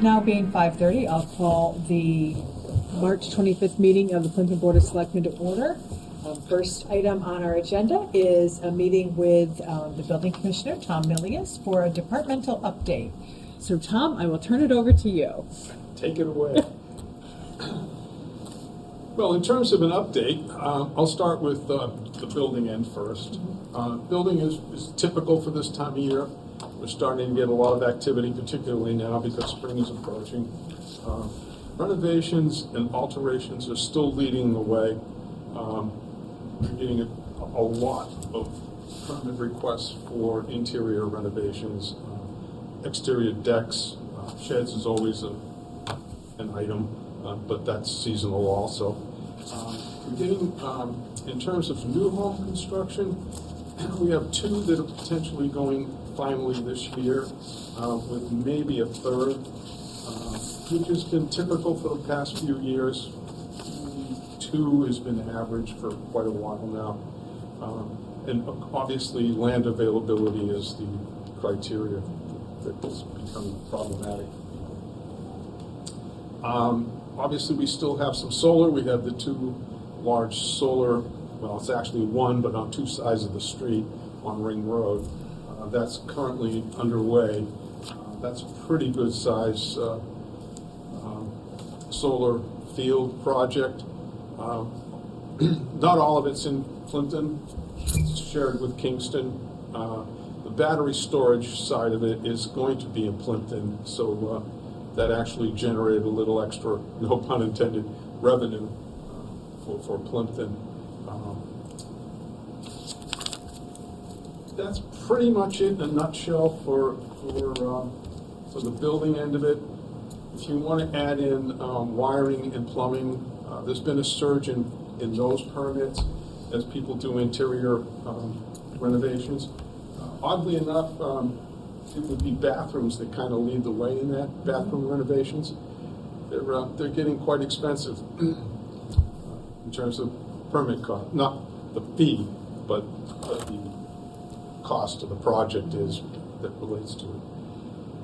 now being 5:30, I'll call the March 25th meeting of the Plympton Board of Selectmen to order. First item on our agenda is a meeting with the building commissioner, Tom Milius, for a departmental update. So Tom, I will turn it over to you. Take it away. Well, in terms of an update, I'll start with the building end first. Building is typical for this time of year. We're starting to get a lot of activity, particularly now because spring is approaching. Renovations and alterations are still leading the way. We're getting a lot of permit requests for interior renovations, exterior decks, sheds is always an item, but that's seasonal also. We're getting, in terms of new home construction, we have 2 that are potentially going finally this year, with maybe a third, which has been typical for the past few years. 2 has been average for quite a while now. And obviously land availability is the criteria that's become problematic. Obviously we still have some solar. We have the 2 large solar, well, it's actually 1, but on 2 sides of the street on Ring Road. That's currently underway. That's a pretty good size solar field project. Not all of it's in Plympton. It's shared with Kingston. The battery storage side of it is going to be in Plympton, so that actually generated a little extra, no pun intended, revenue for Plympton. That's pretty much it in a nutshell for the building end of it. If you want to add in wiring and plumbing, there's been a surge in those permits as people do interior renovations. Oddly enough, it would be bathrooms that kind of lead the way in that, bathroom renovations. They're getting quite expensive in terms of permit cost. Not the fee, but the cost of the project is that relates to it.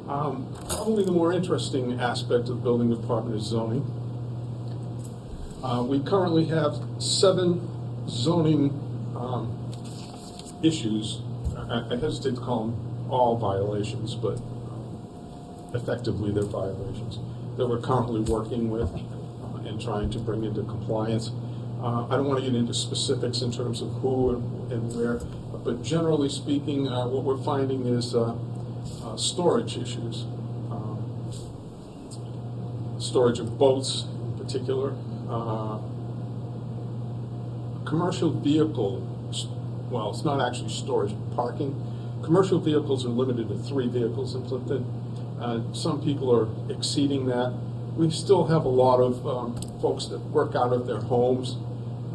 Probably the more interesting aspect of the building department is zoning. We currently have 7 zoning issues. I hesitate to call them all violations, but effectively they're violations that we're currently working with and trying to bring into compliance. I don't want to get into specifics in terms of who and where, but generally speaking, what we're finding is storage issues. Storage of boats in particular. Commercial vehicle, well, it's not actually storage, parking. Commercial vehicles are limited to 3 vehicles in Plympton. Some people are exceeding that. We still have a lot of folks that work out of their homes,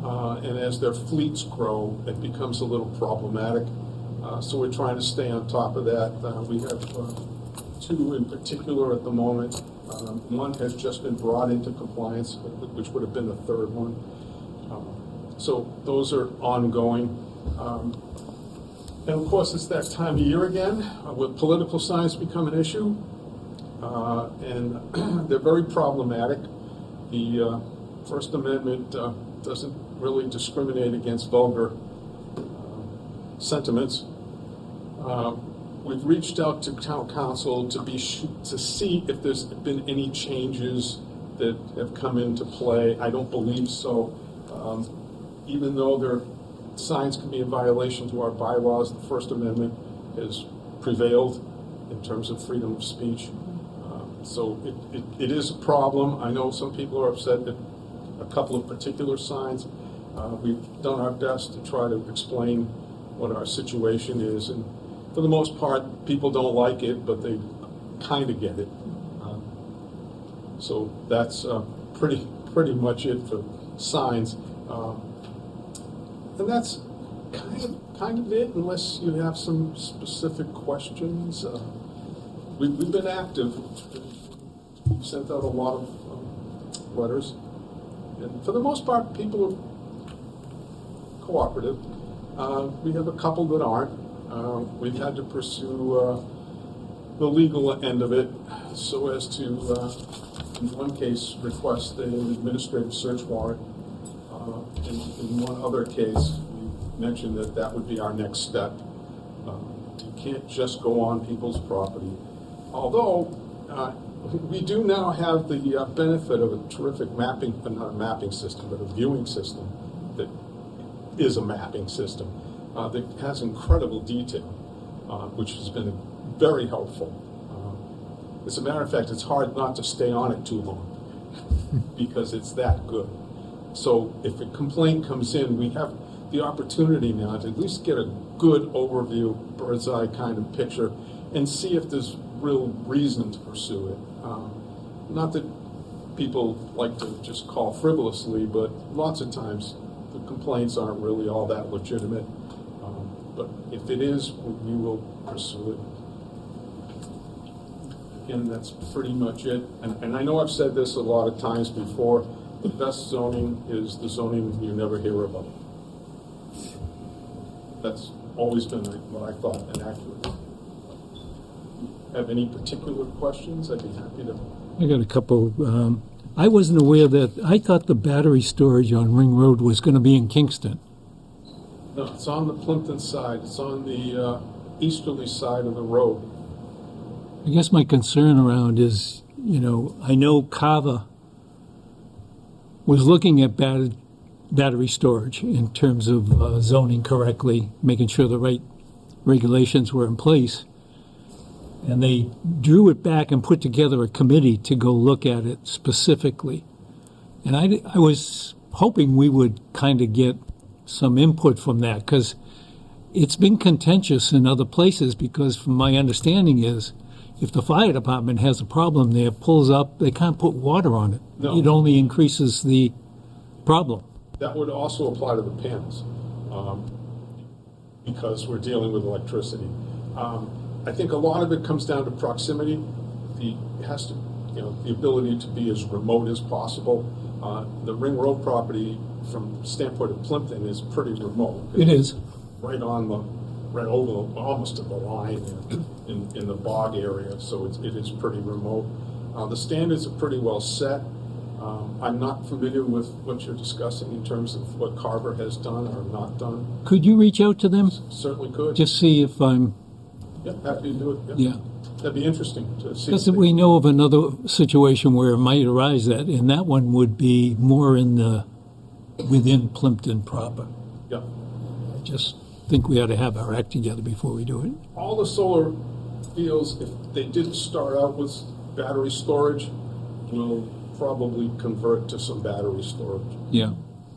and as their fleets grow, it becomes a little problematic. So we're trying to stay on top of that. We have 2 in particular at the moment. One has just been brought into compliance, which would have been the 3rd one. So those are ongoing. And of course, it's that time of year again, with political signs become an issue. And they're very problematic. The First Amendment doesn't really discriminate against vulgar sentiments. We've reached out to town council to see if there's been any changes that have come into play. I don't believe so. Even though their signs can be in violation to our bylaws, the First Amendment has prevailed in terms of freedom of speech. So it is a problem. I know some people are upset at a couple of particular signs. We've done our best to try to explain what our situation is, and for the most part, people don't like it, but they kind of get it. So that's pretty much it for signs. And that's kind of it, unless you have some specific questions. We've been active. We've sent out a lot of letters, and for the most part, people are cooperative. We have a couple that aren't. We've had to pursue the legal end of it so as to, in one case, request an administrative search warrant. In one other case, we mentioned that that would be our next step. You can't just go on people's property. Although, we do now have the benefit of a terrific mapping, not a mapping system, but a viewing system that is a mapping system that has incredible detail, which has been very helpful. As a matter of fact, it's hard not to stay on it too long because it's that good. So if a complaint comes in, we have the opportunity now to at least get a good overview, bird's eye kind of picture, and see if there's real reason to pursue it. Not that people like to just call frivolously, but lots of times the complaints aren't really all that legitimate. But if it is, we will pursue it. Again, that's pretty much it. And I know I've said this a lot of times before, the best zoning is the zoning you never hear about. That's always been what I thought and accurate. Have any particular questions? I'd be happy to. I got a couple. I wasn't aware that, I thought the battery storage on Ring Road was going to be in Kingston. No, it's on the Plympton side. It's on the easterly side of the road. I guess my concern around is, I know Carver was looking at battery storage in terms of zoning correctly, making sure the right regulations were in place. And they drew it back and put together a committee to go look at it specifically. And I was hoping we would kind of get some input from that, because it's been contentious in other places, because from my understanding is, if the fire department has a problem there, pulls up, they can't put water on it. No. It only increases the problem. That would also apply to the panels, because we're dealing with electricity. I think a lot of it comes down to proximity. It has to, the ability to be as remote as possible. The Ring Road property, from the standpoint of Plympton, is pretty remote. It is. Right over, almost to the line in the bog area, so it is pretty remote. The standards are pretty well set. I'm not familiar with what you're discussing in terms of what Carver has done or not done. Could you reach out to them? Certainly could. Just see if I'm... Yeah, happy to do it. Yeah. That'd be interesting to see. Because we know of another situation where it might arise that, and that one would be more within Plympton proper. Yeah. I just think we ought to have our act together before we do it. All the solar fields, if they didn't start out with battery storage, will probably convert to some battery storage. Yeah.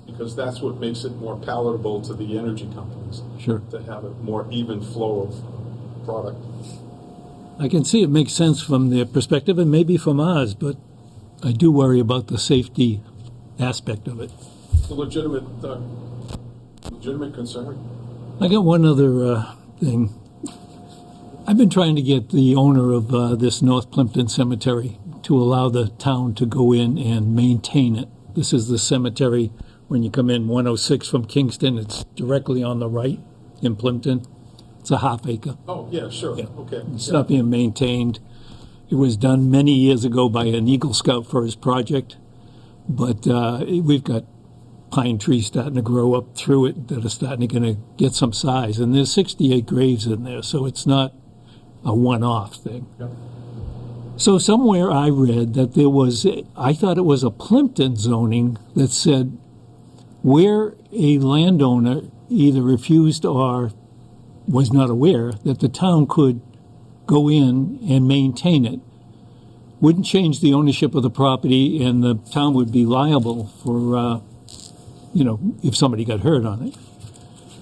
Because that's what makes it more palatable to the energy companies. Sure. To have a more even flow of product. I can see it makes sense from their perspective and maybe from ours, but I do worry about the safety aspect of it. It's a legitimate concern. I got one other thing. I've been trying to get the owner of this North Plympton Cemetery to allow the town to go in and maintain it. This is the cemetery when you come in 106 from Kingston. It's directly on the right in Plympton. It's a half acre. Oh, yeah, sure. Yeah. Okay. It's not being maintained. It was done many years ago by an Eagle Scout for his project, but we've got pine trees starting to grow up through it that are starting to get some size, and there's 68 graves in there, so it's not a one-off thing. Yeah. So somewhere I read that I thought it was a Plympton zoning that said where a landowner either refused or was not aware that the town could go in and maintain it, wouldn't change the ownership of the property, and the town would be liable for, if somebody got hurt on it.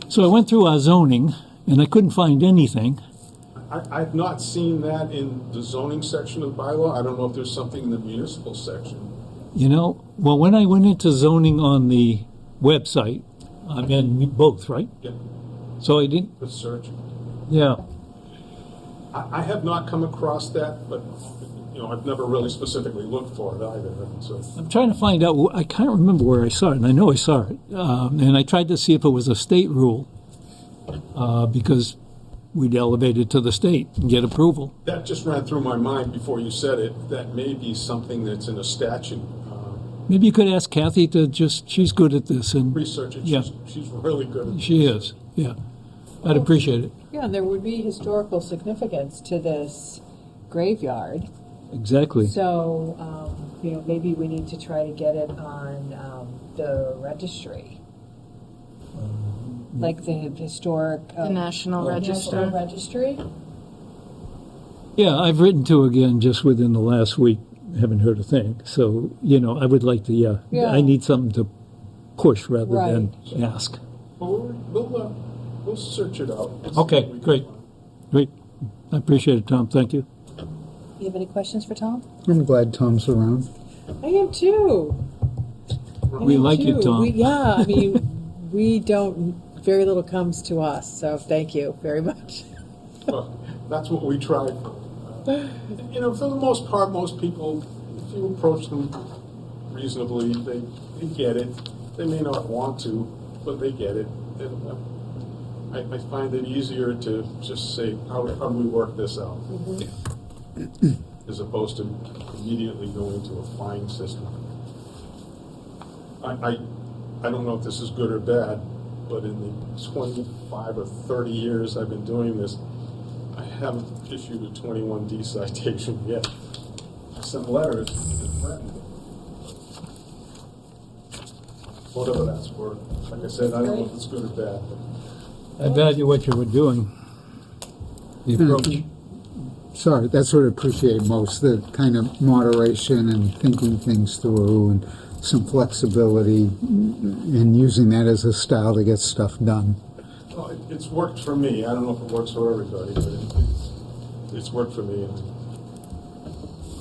So I went through our zoning, and I couldn't find anything. I've not seen that in the zoning section of the bylaw. I don't know if there's something in the municipal section. Well, when I went into zoning on the website, I'm in both, right? Yeah. So I didn't. The search. Yeah. I have not come across that, but I've never really specifically looked for it either. So I'm trying to find out. I can't remember where I saw it, and I know I saw it. And I tried to see if it was a state rule, because we'd elevate it to the state and get approval. That just ran through my mind before you said it. That may be something that's in a statute. Maybe you could ask Kathy to she's good at this, and Research it. Yeah. She's really good at it. she is, yeah. I'd appreciate it. Yeah, there would be historical significance to this graveyard. Exactly. So, maybe we need to try to get it on the registry. Like the historic... The National Register. National Registry? Yeah, I've written to again just within the last week. Haven't heard a thing. So, I would like to, Yeah. I need something to push rather than Right. ask. Well, we'll search it out. and see Okay, what we can great. find. Great. I appreciate it, Tom. Thank you. You have any questions for Tom? I'm glad Tom's around. I am too. We like you, Tom. We don't, very little comes to us, so thank you very much. Well, that's what we try for. For the most part, most people, if you approach them reasonably, they get it. They may not want to, but they get it. And I find it easier to just say, how do we work this out? As opposed to immediately going into a fine system. I don't know if this is good or bad, but in the 25 or 30 years I've been doing this, I haven't issued a 21D citation yet. I sent letters to threaten me. Whatever that's worth. Like I said, I don't know if it's good or bad. I value what you were doing. The approach. Sorry, that's what I appreciate most, the kind of moderation and thinking things through and some flexibility and using that as a style to get stuff done. Well, it's worked for me. I don't know if it works for everybody, but it's worked for me.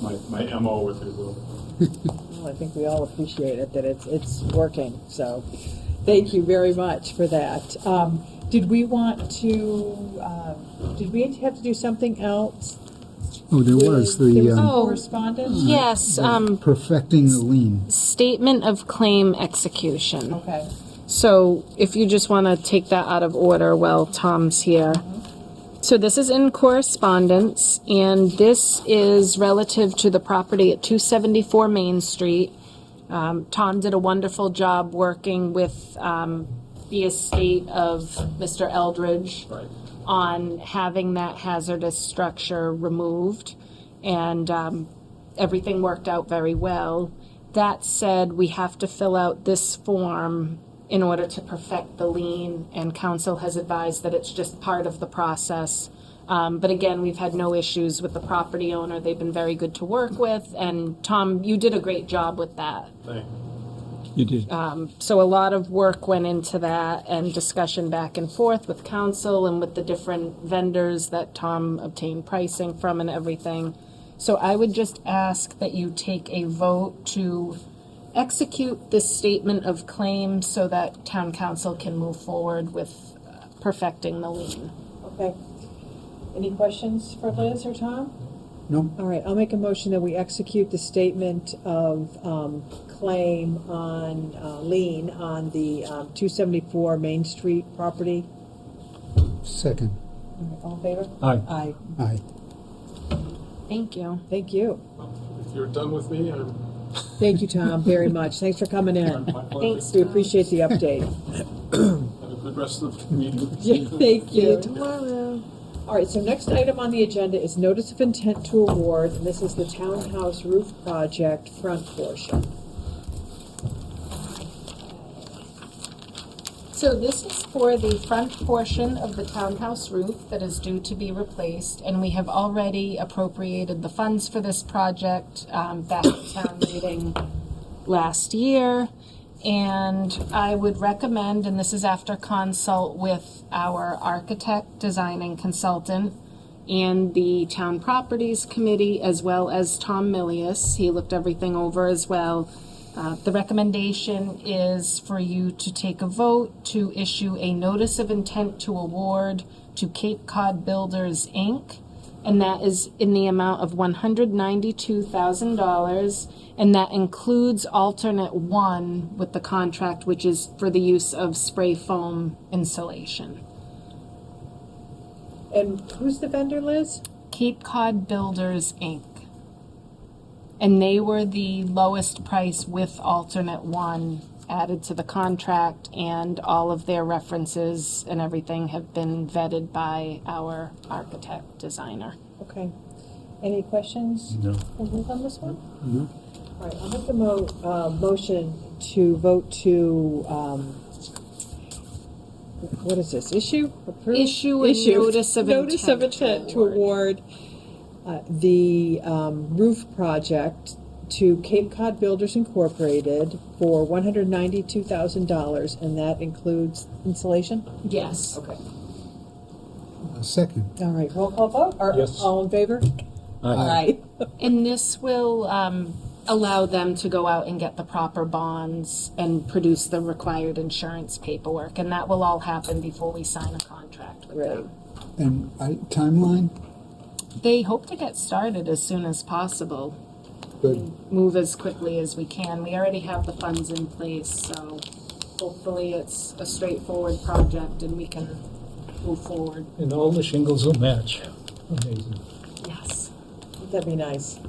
My MO, if you will. Well, I think we all appreciate it, that it's working, so thank you very much for that. Did we have to do something else? Oh, there was There was the some Oh. correspondence? Yes, perfecting the lien. statement of claim execution. Okay. So if you just want to take that out of order while Tom's here. So this is in correspondence, and this is relative to the property at 274 Main Street. Tom did a wonderful job working with the estate of Mr. Eldridge Right. on having that hazardous structure removed, and everything worked out very well. That said, we have to fill out this form in order to perfect the lien, and council has advised that it's just part of the process. But again, we've had no issues with the property owner. They've been very good to work with, and Tom, you did a great job with that. Thank you. You did. So a lot of work went into that, and discussion back and forth with council and with the different vendors that Tom obtained pricing from and everything. So I would just ask that you take a vote to execute this statement of claim so that town council can move forward with perfecting the lien. Okay. Any questions for Liz or Tom? No? All right, I'll make a motion that we execute the statement of claim on lien on the 274 Main Street property. Second. All right, all in favor? Aye. Aye. Aye. Thank you. Thank you. If you're done with me, I'm Thank you, Tom, very much. Thanks for coming in. my pleasure. Thanks. We appreciate the update. Have a good rest of the meeting. Yeah, thank you. Tomorrow. All right, so next item on the agenda is notice of intent to award, and this is the townhouse roof project front portion. So this is for the front portion of the townhouse roof that is due to be replaced, and we have already appropriated the funds for this project back at town meeting last year. And I would recommend, and this is after consult with our architect, designing consultant, and the Town Properties Committee, as well as Tom Milius. He looked everything over as well. The recommendation is for you to take a vote to issue a notice of intent to award to Cape Cod Builders, Inc., and that is in the amount of $192,000, and that includes alternate one with the contract, which is for the use of spray foam insulation. And who's the vendor, Liz? Cape Cod Builders, Inc. And they were the lowest price with alternate one added to the contract, and all of their references and everything have been vetted by our architect designer. Okay. Any questions? No. For Liz on this one? No. All right, I'll make the motion to vote to, what is this, issue? Approve? Issue a notice of Notice of intent to intent to award the roof project to Cape Cod Builders Incorporated for $192,000, and that includes insulation? Yes. Okay. Second. All right, roll call vote? Yes. All in favor? Aye. And this will allow them to go out and get the proper bonds and produce the required insurance paperwork, and that will all happen before we sign a contract with Right. them. And timeline? They hope to get started as soon as possible, Good. move as quickly as we can. We already have the funds in place, so hopefully it's a straightforward project and we can move forward. And all the shingles will match. Amazing. Yes. That'd be nice.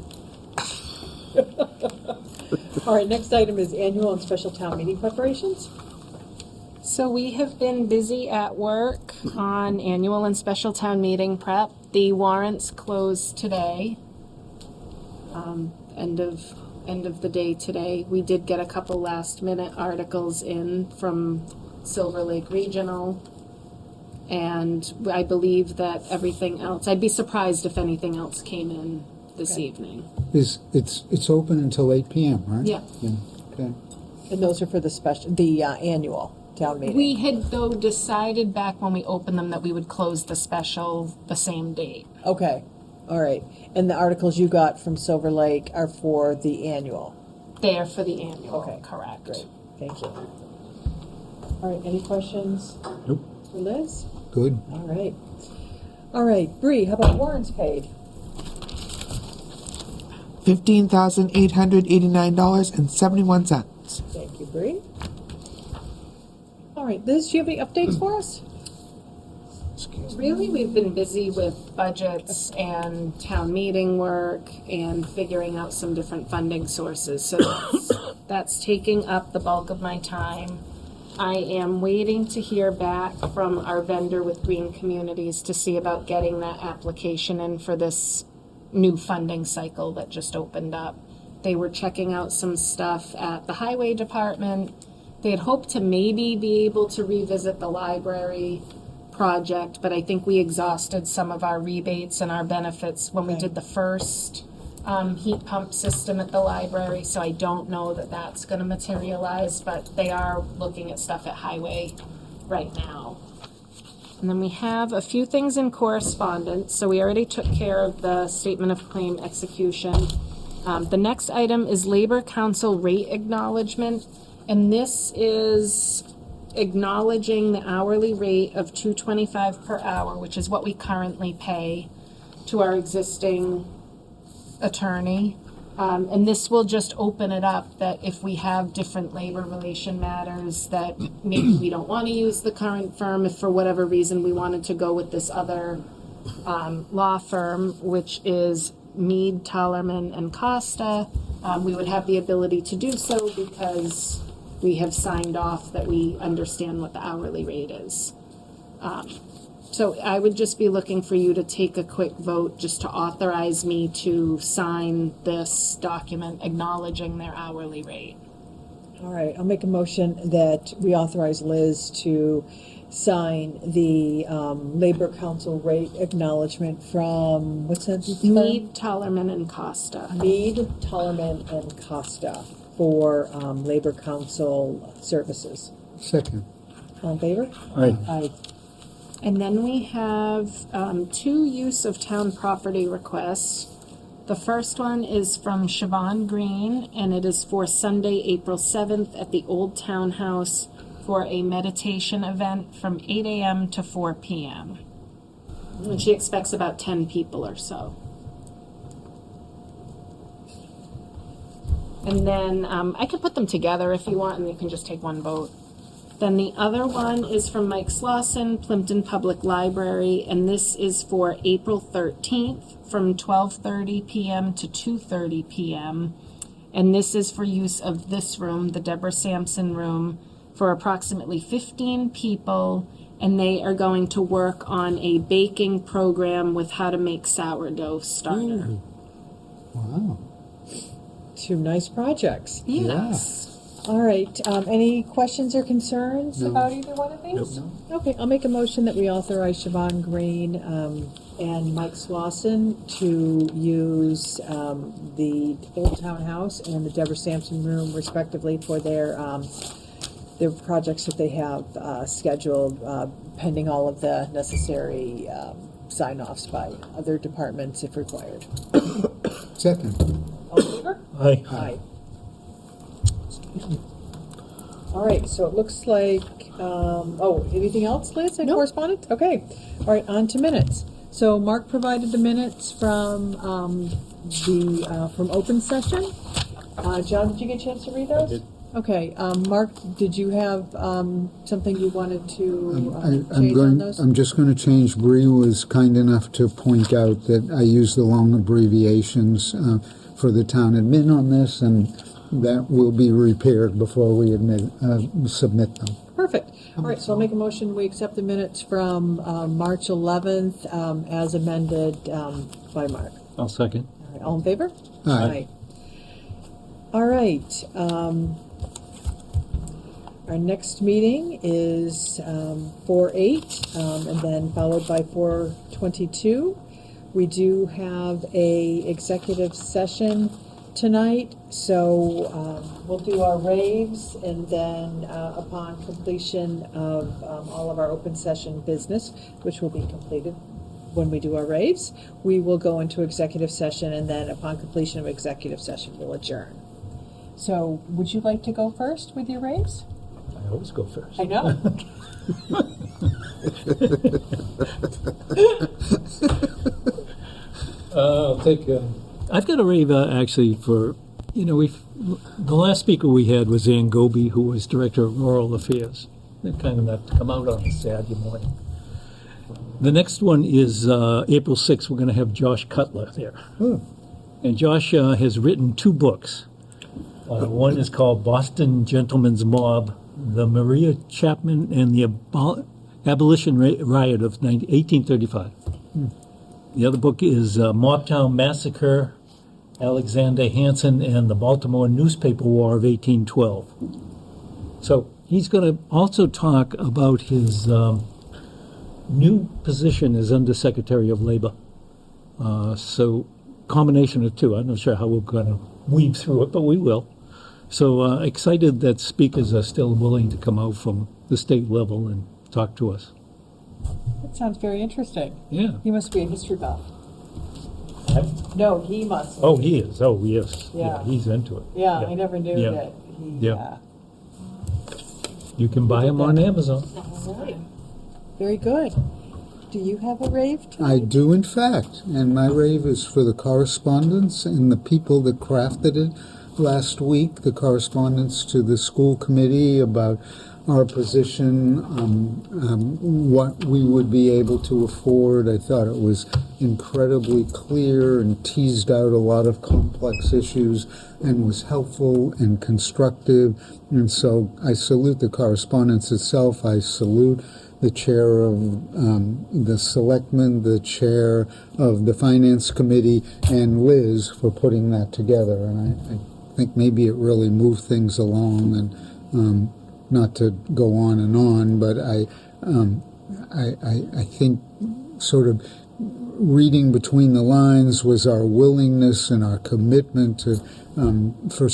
All right, next item is annual and special town meeting preparations. So we have been busy at work on annual and special town meeting prep. The warrants close today. End of the day today. We did get a couple last minute articles in from Silver Lake Regional. And I believe that everything else, I'd be surprised if anything else came in this Okay. evening. It's open until 8 p.m., right? Yeah. Okay. And those are for the annual town meeting. We had, though, decided back when we opened them that we would close the special the same date. Okay, all right. And the articles you got from Silver Lake are for the annual? There for the annual, Okay. correct. Great, thank you. All right, any questions Nope. for Liz? Good. All right. All right, Bree, how about warrants paid? $15,889.71. Thank you, Bree. All right, Liz, do you have any updates for us? Really, we've been busy with budgets and town meeting work and figuring out some different funding sources. So that's taking up the bulk of my time. I am waiting to hear back from our vendor with Green Communities to see about getting that application in for this new funding cycle that just opened up. They were checking out some stuff at the highway department. They had hoped to maybe be able to revisit the library project, but I think we exhausted some of our rebates and our benefits when we Okay. did the first heat pump system at the library, so I don't know that that's going to materialize, but they are looking at stuff at highway right now. And then we have a few things in correspondence. So we already took care of the statement of claim execution. The next item is Labor Council rate acknowledgement, and this is acknowledging the hourly rate of $2.25 per hour, which is what we currently pay to our existing attorney. And this will just open it up that if we have different labor relation matters that maybe we don't want to use the current firm, if for whatever reason we wanted to go with this other law firm, which is Mead, Tallerman, and Costa, we would have the ability to do so because we have signed off that we understand what the hourly rate is. So I would just be looking for you to take a quick vote just to authorize me to sign this document acknowledging their hourly rate. All right, I'll make a motion that we authorize Liz to sign the Labor Council rate acknowledgement from, what's that? Mead, Tallerman, and Costa. Mead, Tallerman, and Costa for Labor Council services. Second. All in favor? Aye. Aye. And then we have two use of town property requests. The first one is from Siobhan Green, and it is for Sunday, April 7th at the Old Townhouse for a meditation event from 8 a.m. to 4 p.m. And she expects about 10 people or so. And then I could put them together if you want, and you can just take one vote. Then the other one is from Mike Slauson, Plympton Public Library, and this is for April 13th from 12:30 p.m. to 2:30 p.m. And this is for use of this room, the Deborah Sampson room, for approximately 15 people, and they are going to work on a baking program with how to make sourdough starter. Wow. Two nice projects. Yes. All right, any questions or concerns No. about either one of these? Nope. Okay, I'll make a motion that we authorize Siobhan Green and Mike Slauson to use the Old Town House and the Deborah Sampson Room respectively for their projects that they have scheduled, pending all of the necessary sign-offs by other departments if required. Second. All in favor? Aye. Aye. All right, so it looks like, anything else, Liz, in correspondence? Okay, all right, on to minutes. So Mark provided the minutes from from open session. John, did you get a chance to read those? I did. Okay, Mark, did you have something you wanted to I'm change on those? I'm just going to change. Bree was kind enough to point out that I used the long abbreviations for the town admin on this, and that will be repaired before we submit them. Perfect. All right, so I'll make a motion, we accept the minutes from March 11th as amended by Mark. I'll second. All right, all in favor? Aye. All right. Our next meeting is 4/8, and then followed by 4/22. We do have a executive session tonight, so we'll do our raves, and then upon completion of all of our open session business, which will be completed when we do our raves, we will go into executive session, and then upon completion of executive session, we'll adjourn. So would you like to go first with your raves? I always go first. I know. I'll take. I've got a rave actually for, the last speaker we had was Ann Goby, who was Director of Rural Affairs. They're kind enough to come out on a Saturday morning. The next one is April 6th. We're going to have Josh Cutler there. And Josh has written 2 books. One is called Boston Gentleman's Mob, the Maria Chapman and the Abolition Riot of 1835. The other book is Mobtown Massacre, Alexander Hanson and the Baltimore Newspaper War of 1812. So he's going to also talk about his new position as Undersecretary of Labor. So combination of 2. I'm not sure how we're going to weave through it, but we will. So excited that speakers are still willing to come out from the state level and talk to us. That sounds very interesting. Yeah. He must be a history buff. No, he must. Oh, he is. Oh, yes. Yeah. He's into it. Yeah, I never knew Yeah. that he. Yeah. You can buy him on Amazon. All right. Very good. Do you have a rave tonight? I do, in fact, and my rave is for the correspondence and the people that crafted it last week, the correspondence to the school committee about our position, what we would be able to afford. I thought it was incredibly clear and teased out a lot of complex issues and was helpful and constructive. And so I salute the correspondence itself. I salute the chair of the Selectmen, the chair of the Finance Committee, and Liz for putting that together. And I think maybe it really moved things along, and not to go on, but I think sort of reading between the lines was our willingness and our commitment to for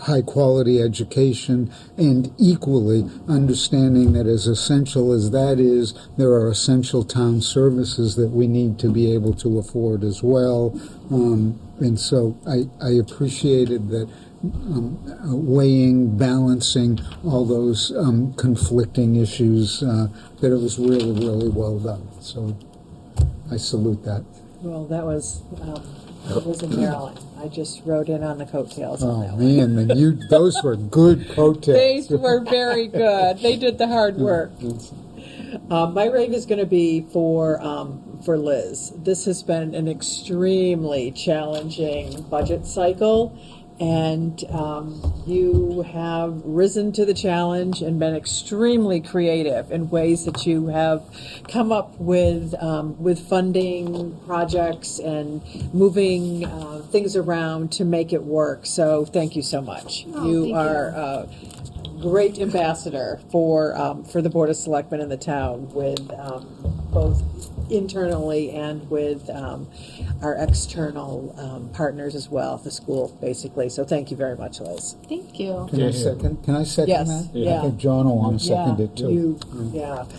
high quality education, and equally understanding that as essential as that is, there are essential town services that we need to be able to afford as well. And so I appreciated that weighing, balancing all those conflicting issues, that it was really, really well done. So I salute that. Well, that was in Maryland. I just rode in on the coattails on Oh, that one. man, those were good They coattails. were very good. They did the hard work. My rave is going to be for Liz. This has been an extremely challenging budget cycle, and you have risen to the challenge and been extremely creative in ways that you have come up with funding projects and moving things around to make it work. So thank you so much. Oh, You thank are a great ambassador for the Board of Selectmen in the town, with both internally and with our external partners as well, the school, basically. So thank you very much, Liz. Thank you. Can I second? Can I second Yes, that? yeah. I think John will want to second it too.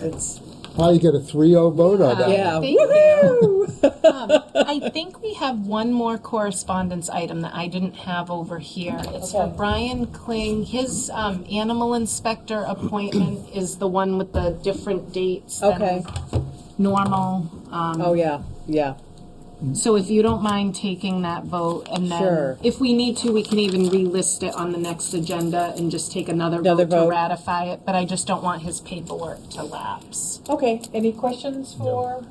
It's, Oh, you get a 3-0 vote on that? yeah. Thank you. Woohoo! I think we have one more correspondence item that I didn't have over here. It's for Okay. Brian Kling. His animal inspector appointment is the one with the different dates Okay. than normal. Oh, yeah. So if you don't mind taking that vote, and then Sure. if we need to, we can even relist it on the next agenda and just take another vote vote. to ratify it, but I just don't want his paperwork to lapse. Okay, any questions for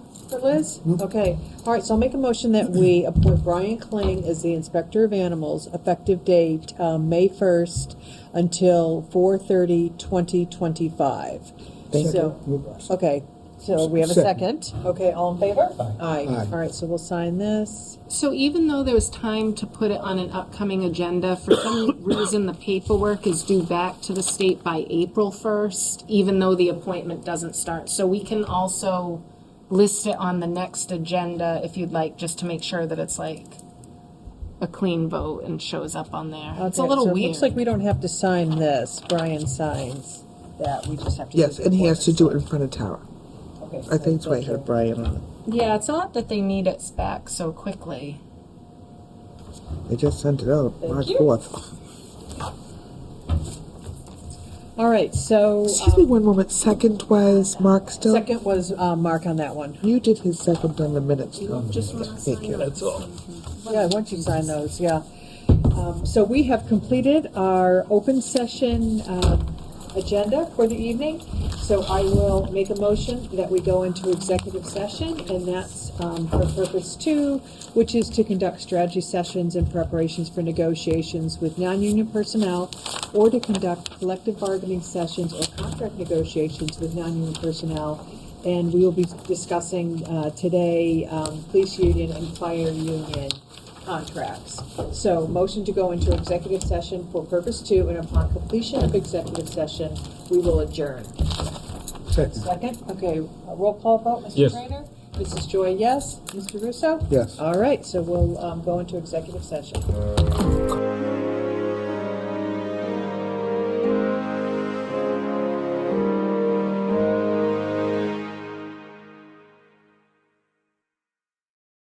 Liz? Okay, all right, so I'll make a motion that we appoint Brian Kling as the Inspector of Animals, effective date May 1st until 4/30/2025. So, okay, so we have a second. Okay, all in favor? Aye. Aye. All right, so we'll sign this. So even though there was time to put it on an upcoming agenda, for some reason the paperwork is due back to the state by April 1st, even though the appointment doesn't start. So we can also list it on the next agenda if you'd like, just to make sure that it's like a clean vote and shows up on there. It's a Okay, little so it weird. looks like we don't have to sign this. Brian signs that, we just have to. Yes, do the and he has to do it appointment. in front of Tara. Okay, I think it's why I thank you. had Brian on it. Yeah, it's odd that they need it back so quickly. They just sent it out Thank March you. 4th. All right, so Excuse me one moment. Second was Mark still? second was Mark on that one. You did his second on the minutes. though. Just want to Thank sign you. That's all. Yeah, once you sign those, yeah. So we have completed our open session agenda for the evening. So I will make a motion that we go into executive session, and that's for purpose 2, which is to conduct strategy sessions and preparations for negotiations with non-union personnel, or to conduct collective bargaining sessions or contract negotiations with non-union personnel. And we will be discussing today police union and fire union contracts. So motion to go into executive session for purpose 2, and upon completion of executive session, we will adjourn. Second. Second, okay, roll call vote, Mr. Yes. Trainer? Mrs. Joy, yes? Mr. Russo? Yes. All right, so we'll go into executive session.